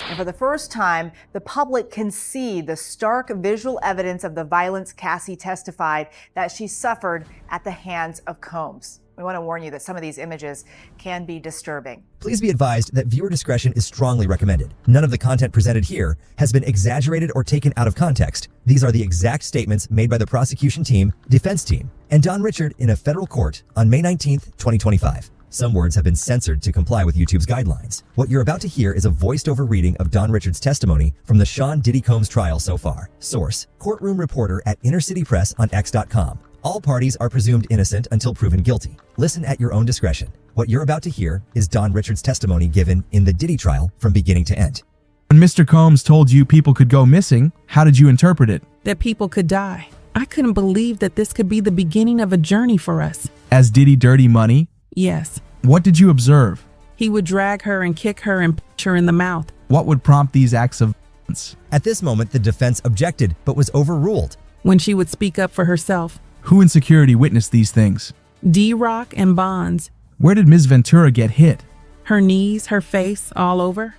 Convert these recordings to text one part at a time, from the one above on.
And for the first time, the public can see the stark visual evidence of the violence Cassie testified that she suffered at the hands of Combs. We want to warn you that some of these images can be disturbing. Please be advised that viewer discretion is strongly recommended. None of the content presented here has been exaggerated or taken out of context. These are the exact statements made by the prosecution team, defense team, and Don Richard in a federal court on May 19th, 2025. Some words have been censored to comply with YouTube's guidelines. What you're about to hear is a voiced-over reading of Don Richard's testimony from the Sean Diddy Combs trial so far. Source: courtroom reporter at Inner City Press on X.com. All parties are presumed innocent until proven guilty. Listen at your own discretion. What you're about to hear is Don Richard's testimony given in the Diddy trial from beginning to end. When Mr. Combs told you people could go missing, how did you interpret it? That people could die. I couldn't believe that this could be the beginning of a journey for us. As Diddy dirty money? Yes. What did you observe? He would drag her and kick her and punch her in the mouth. What would prompt these acts of violence? At this moment, the defense objected, but was overruled. When she would speak up for herself. Who in security witnessed these things? D-Rock and Bonds. Where did Ms. Ventura get hit? Her knees, her face, all over.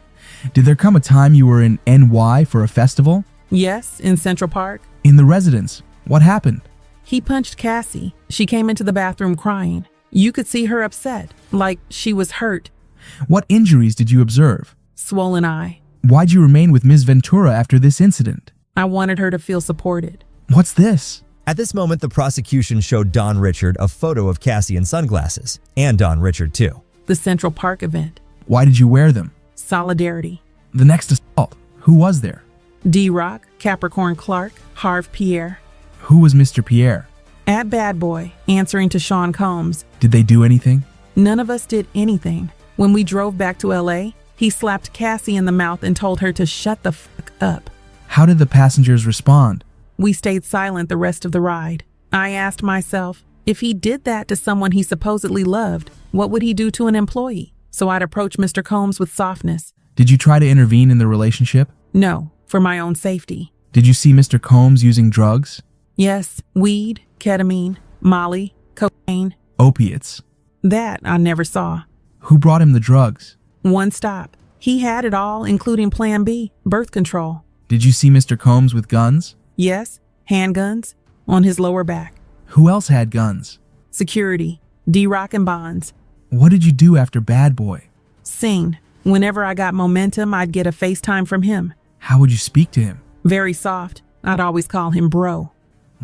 Did there come a time you were in NY for a festival? Yes, in Central Park. In the residence, what happened? He punched Cassie. She came into the bathroom crying. You could see her upset, like she was hurt. What injuries did you observe? Swollen eye. Why'd you remain with Ms. Ventura after this incident? I wanted her to feel supported. What's this? At this moment, the prosecution showed Don Richard a photo of Cassie in sunglasses, and Don Richard too. The Central Park event. Why did you wear them? Solidarity. The next assault, who was there? D-Rock, Capricorn Clark, Harv Pierre. Who was Mr. Pierre? At Bad Boy, answering to Sean Combs. Did they do anything? None of us did anything. When we drove back to LA, he slapped Cassie in the mouth and told her to shut the fuck up. How did the passengers respond? We stayed silent the rest of the ride. I asked myself, if he did that to someone he supposedly loved, what would he do to an employee? So I'd approach Mr. Combs with softness. Did you try to intervene in the relationship? No, for my own safety. Did you see Mr. Combs using drugs? Yes, weed, ketamine, Molly, cocaine. Opiates. That I never saw. Who brought him the drugs? One stop. He had it all, including Plan B, birth control. Did you see Mr. Combs with guns? Yes, handguns, on his lower back. Who else had guns? Security, D-Rock and Bonds. What did you do after Bad Boy? Sing. Whenever I got momentum, I'd get a FaceTime from him. How would you speak to him? Very soft. I'd always call him bro.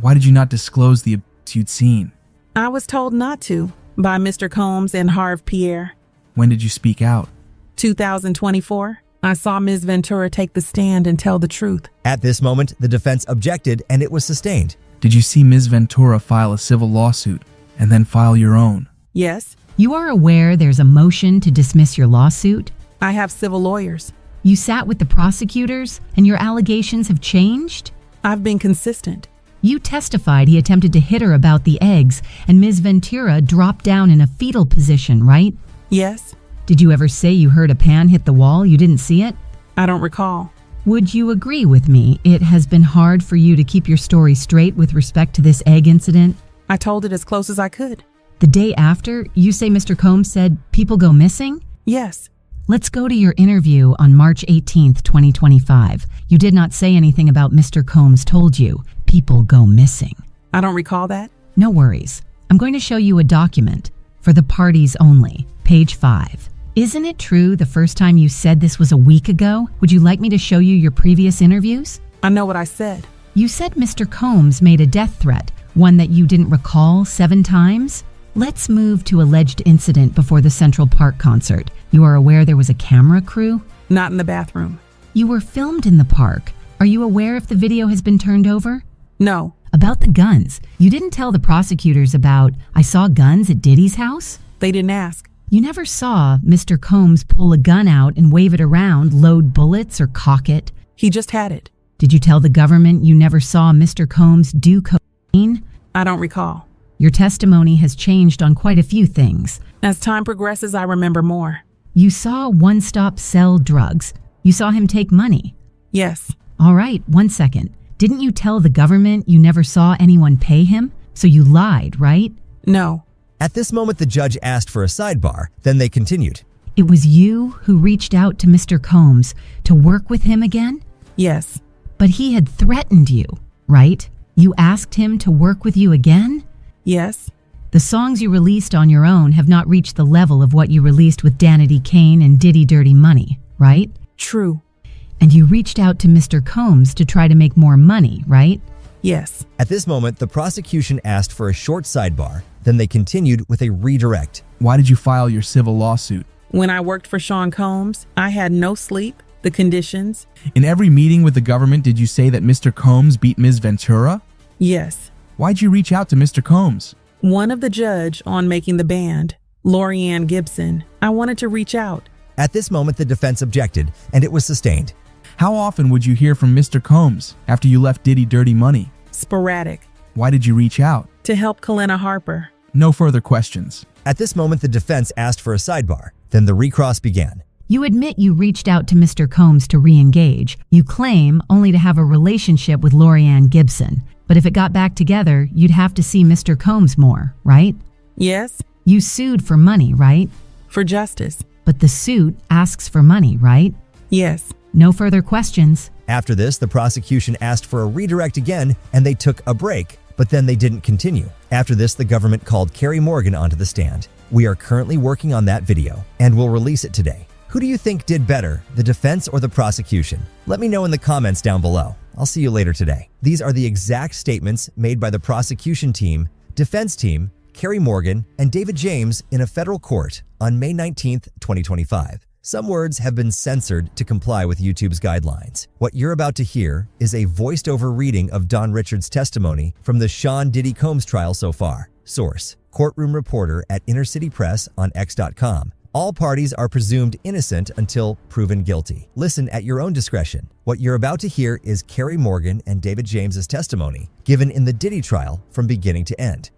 Why did you not disclose the abuse you'd seen? I was told not to, by Mr. Combs and Harv Pierre. When did you speak out? 2024. I saw Ms. Ventura take the stand and tell the truth. At this moment, the defense objected, and it was sustained. Did you see Ms. Ventura file a civil lawsuit and then file your own? Yes. You are aware there's a motion to dismiss your lawsuit? I have civil lawyers. You sat with the prosecutors, and your allegations have changed? I've been consistent. You testified he attempted to hit her about the eggs, and Ms. Ventura dropped down in a fetal position, right? Yes. Did you ever say you heard a pan hit the wall? You didn't see it? I don't recall. Would you agree with me it has been hard for you to keep your story straight with respect to this egg incident? I told it as close as I could. The day after, you say Mr. Combs said people go missing? Yes. Let's go to your interview on March 18th, 2025. You did not say anything about Mr. Combs told you people go missing. I don't recall that. No worries. I'm going to show you a document for the parties only, page 5. Isn't it true the first time you said this was a week ago? Would you like me to show you your previous interviews? I know what I said. You said Mr. Combs made a death threat, one that you didn't recall 7 times? Let's move to alleged incident before the Central Park concert. You are aware there was a camera crew? Not in the bathroom. You were filmed in the park. Are you aware if the video has been turned over? No. About the guns. You didn't tell the prosecutors about, I saw guns at Diddy's house? They didn't ask. You never saw Mr. Combs pull a gun out and wave it around, load bullets, or cock it? He just had it. Did you tell the government you never saw Mr. Combs do cocaine? I don't recall. Your testimony has changed on quite a few things. As time progresses, I remember more. You saw One Stop sell drugs. You saw him take money. Yes. All right, 1 second. Didn't you tell the government you never saw anyone pay him? So you lied, right? No. At this moment, the judge asked for a sidebar, then they continued. It was you who reached out to Mr. Combs to work with him again? Yes. But he had threatened you, right? You asked him to work with you again? Yes. The songs you released on your own have not reached the level of what you released with Danity Kane and Diddy Dirty Money, right? True. And you reached out to Mr. Combs to try to make more money, right? Yes. At this moment, the prosecution asked for a short sidebar, then they continued with a redirect. Why did you file your civil lawsuit? When I worked for Sean Combs, I had no sleep, the conditions. In every meeting with the government, did you say that Mr. Combs beat Ms. Ventura? Yes. Why'd you reach out to Mr. Combs? One of the judge on making the band, Lorianne Gibson, I wanted to reach out. At this moment, the defense objected, and it was sustained. How often would you hear from Mr. Combs after you left Diddy Dirty Money? Sporadic. Why did you reach out? To help Kalena Harper. No further questions. At this moment, the defense asked for a sidebar. Then the recross began. You admit you reached out to Mr. Combs to re-engage. You claim only to have a relationship with Lorianne Gibson. But if it got back together, you'd have to see Mr. Combs more, right? Yes. You sued for money, right? For justice. But the suit asks for money, right? Yes. No further questions. After this, the prosecution asked for a redirect again, and they took a break, but then they didn't continue. After this, the government called Carrie Morgan onto the stand. We are currently working on that video, and we'll release it today. Who do you think did better, the defense or the prosecution? Let me know in the comments down below. I'll see you later today. These are the exact statements made by the prosecution team, defense team, Carrie Morgan, and David James in a federal court on May 19th, 2025. Some words have been censored to comply with YouTube's guidelines. What you're about to hear is a voiced-over reading of Don Richard's testimony from the Sean Diddy Combs trial so far. Source: courtroom reporter at Inner City Press on X.com. All parties are presumed innocent until proven guilty. Listen at your own discretion. What you're about to hear is Carrie Morgan and David James's testimony given in the Diddy trial from beginning to end.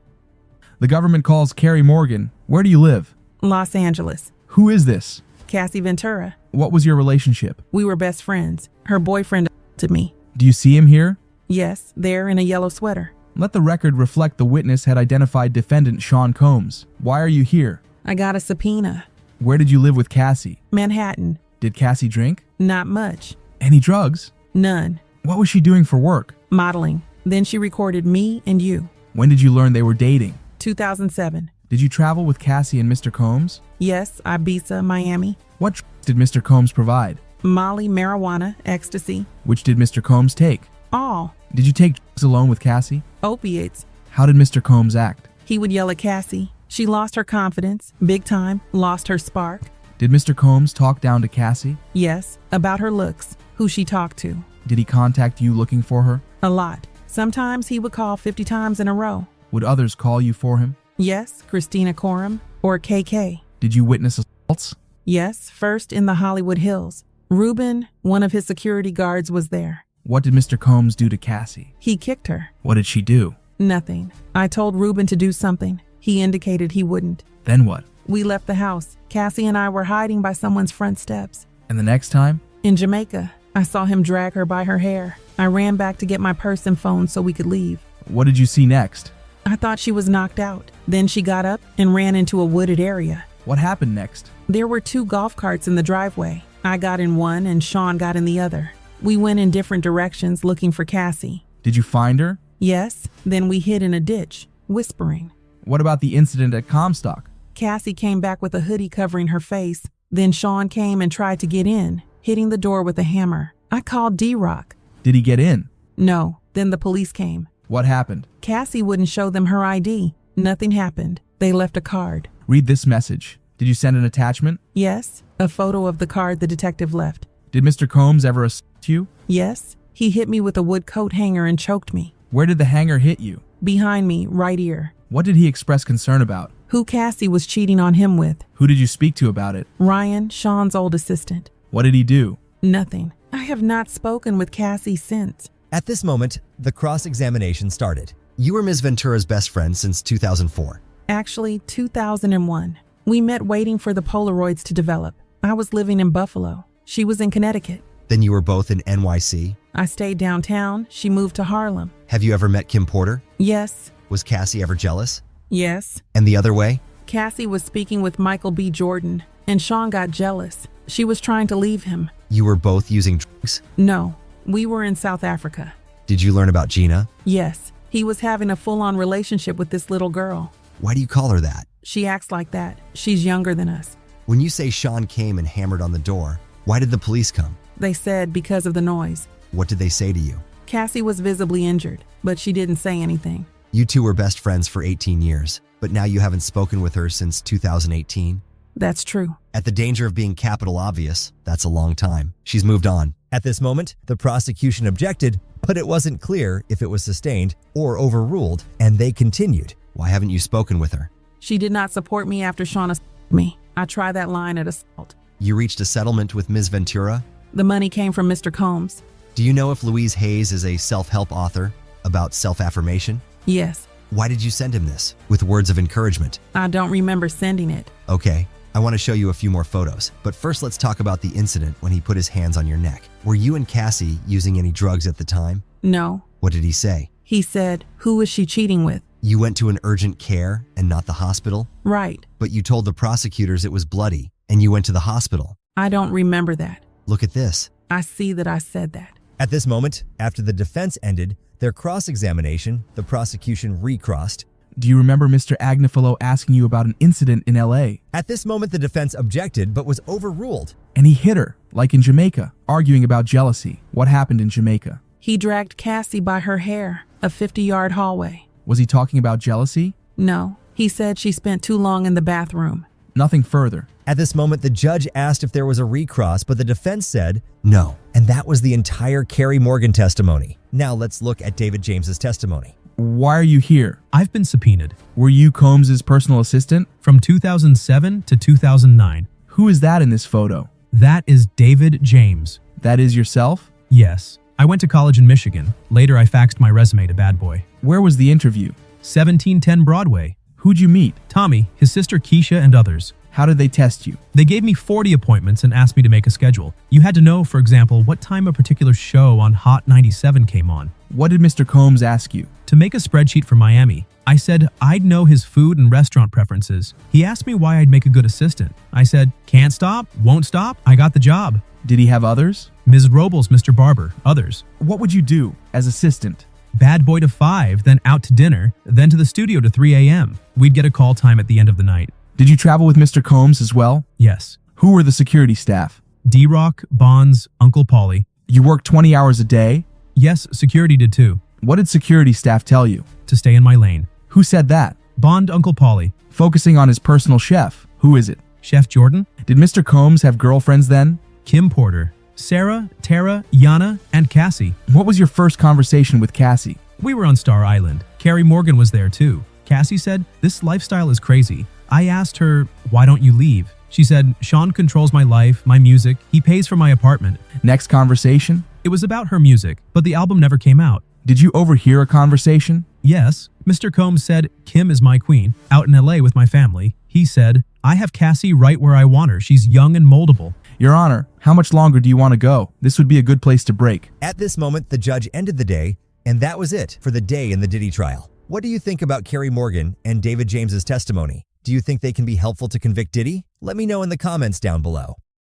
The government calls Carrie Morgan. Where do you live? Los Angeles. Who is this? Cassie Ventura. What was your relationship? We were best friends. Her boyfriend to me. Do you see him here? Yes, there in a yellow sweater. Let the record reflect the witness had identified defendant Sean Combs. Why are you here? I got a subpoena. Where did you live with Cassie? Manhattan. Did Cassie drink? Not much. Any drugs? None. What was she doing for work? Modeling. Then she recorded me and you. When did you learn they were dating? 2007. Did you travel with Cassie and Mr. Combs? Yes, Ibiza, Miami. What drugs did Mr. Combs provide? Molly, marijuana, ecstasy. Which did Mr. Combs take? All. Did you take drugs alone with Cassie? Opiates. How did Mr. Combs act? He would yell at Cassie. She lost her confidence, big time, lost her spark. Did Mr. Combs talk down to Cassie? Yes, about her looks, who she talked to. Did he contact you looking for her? A lot. Sometimes he would call 50 times in a row. Would others call you for him? Yes, Christina Coram or KK. Did you witness assaults? Yes, first in the Hollywood Hills. Ruben, one of his security guards, was there. What did Mr. Combs do to Cassie? He kicked her. What did she do? Nothing. I told Ruben to do something. He indicated he wouldn't. Then what? We left the house. Cassie and I were hiding by someone's front steps. And the next time? In Jamaica, I saw him drag her by her hair. I ran back to get my purse and phone so we could leave. What did you see next? I thought she was knocked out. Then she got up and ran into a wooded area. What happened next? There were 2 golf carts in the driveway. I got in one and Sean got in the other. We went in different directions looking for Cassie. Did you find her? Yes, then we hid in a ditch, whispering. What about the incident at Comstock? Cassie came back with a hoodie covering her face. Then Sean came and tried to get in, hitting the door with a hammer. I called D-Rock. Did he get in? No, then the police came. What happened? Cassie wouldn't show them her ID. Nothing happened. They left a card. Read this message. Did you send an attachment? Yes, a photo of the card the detective left. Did Mr. Combs ever assault you? Yes, he hit me with a wood coat hanger and choked me. Where did the hanger hit you? Behind me, right ear. What did he express concern about? Who Cassie was cheating on him with. Who did you speak to about it? Ryan, Sean's old assistant. What did he do? Nothing. I have not spoken with Cassie since. At this moment, the cross-examination started. You were Ms. Ventura's best friend since 2004. Actually, 2001. We met waiting for the Polaroids to develop. I was living in Buffalo. She was in Connecticut. Then you were both in NYC? I stayed downtown. She moved to Harlem. Have you ever met Kim Porter? Yes. Was Cassie ever jealous? Yes. And the other way? Cassie was speaking with Michael B. Jordan. and Sean got jealous. She was trying to leave him. You were both using drugs? No, we were in South Africa. Did you learn about Gina? Yes, he was having a full-on relationship with this little girl. Why do you call her that? She acts like that. She's younger than us. When you say Sean came and hammered on the door, why did the police come? They said because of the noise. What did they say to you? Cassie was visibly injured, but she didn't say anything. You two were best friends for 18 years, but now you haven't spoken with her since 2018? That's true. At the danger of being capital obvious, that's a long time. She's moved on. At this moment, the prosecution objected, but it wasn't clear if it was sustained or overruled, and they continued. Why haven't you spoken with her? She did not support me after Sean assaulted me. I tried that line at assault. You reached a settlement with Ms. Ventura? The money came from Mr. Combs. Do you know if Louise Hayes is a self-help author about self-affirmation? Yes. Why did you send him this, with words of encouragement? I don't remember sending it. Okay, I want to show you a few more photos, but first let's talk about the incident when he put his hands on your neck. Were you and Cassie using any drugs at the time? No. What did he say? He said, "Who is she cheating with?" You went to an urgent care and not the hospital? Right. But you told the prosecutors it was bloody, and you went to the hospital. I don't remember that. Look at this. I see that I said that. At this moment, after the defense ended their cross-examination, the prosecution recrossed. Do you remember Mr. Agnifilo asking you about an incident in LA? At this moment, the defense objected but was overruled. And he hit her, like in Jamaica, arguing about jealousy. What happened in Jamaica? He dragged Cassie by her hair, a 50-yard hallway. Was he talking about jealousy? No. He said she spent too long in the bathroom. Nothing further. At this moment, the judge asked if there was a recross, but the defense said no. And that was the entire Carrie Morgan testimony. Now let's look at David James's testimony. Why are you here? I've been subpoenaed. Were you Combs' personal assistant? From 2007 to 2009. Who is that in this photo? That is David James. That is yourself? Yes. I went to college in Michigan. Later, I faxed my resume to Bad Boy. Where was the interview? 1710 Broadway. Who'd you meet? Tommy, his sister Keisha, and others. How did they test you? They gave me 40 appointments and asked me to make a schedule. You had to know, for example, what time a particular show on Hot 97 came on. What did Mr. Combs ask you? To make a spreadsheet for Miami. I said I'd know his food and restaurant preferences. He asked me why I'd make a good assistant. I said, can't stop, won't stop, I got the job. Did he have others? Ms. Robles, Mr. Barber, others. What would you do as assistant? Bad Boy to 5, then out to dinner, then to the studio to 3 a.m. We'd get a call time at the end of the night. Did you travel with Mr. Combs as well? Yes. Who were the security staff? D-Rock, Bonds, Uncle Paulie. You worked 20 hours a day? Yes, security did too. What did security staff tell you? To stay in my lane. Who said that? Bond, Uncle Paulie. Focusing on his personal chef. Who is it? Chef Jordan. Did Mr. Combs have girlfriends then? Kim Porter. Sarah, Tara, Yana, and Cassie. What was your first conversation with Cassie? We were on Star Island. Carrie Morgan was there too. Cassie said, this lifestyle is crazy. I asked her, why don't you leave? She said, Sean controls my life, my music. He pays for my apartment. Next conversation? It was about her music, but the album never came out. Did you overhear a conversation? Yes. Mr. Combs said, Kim is my queen, out in LA with my family. He said, I have Cassie right where I want her. She's young and moldable. Your Honor, how much longer do you want to go? This would be a good place to break. At this moment, the judge ended the day, and that was it for the day in the Diddy trial. What do you think about Carrie Morgan and David James's testimony? Do you think they can be helpful to convict Diddy? Let me know in the comments down below.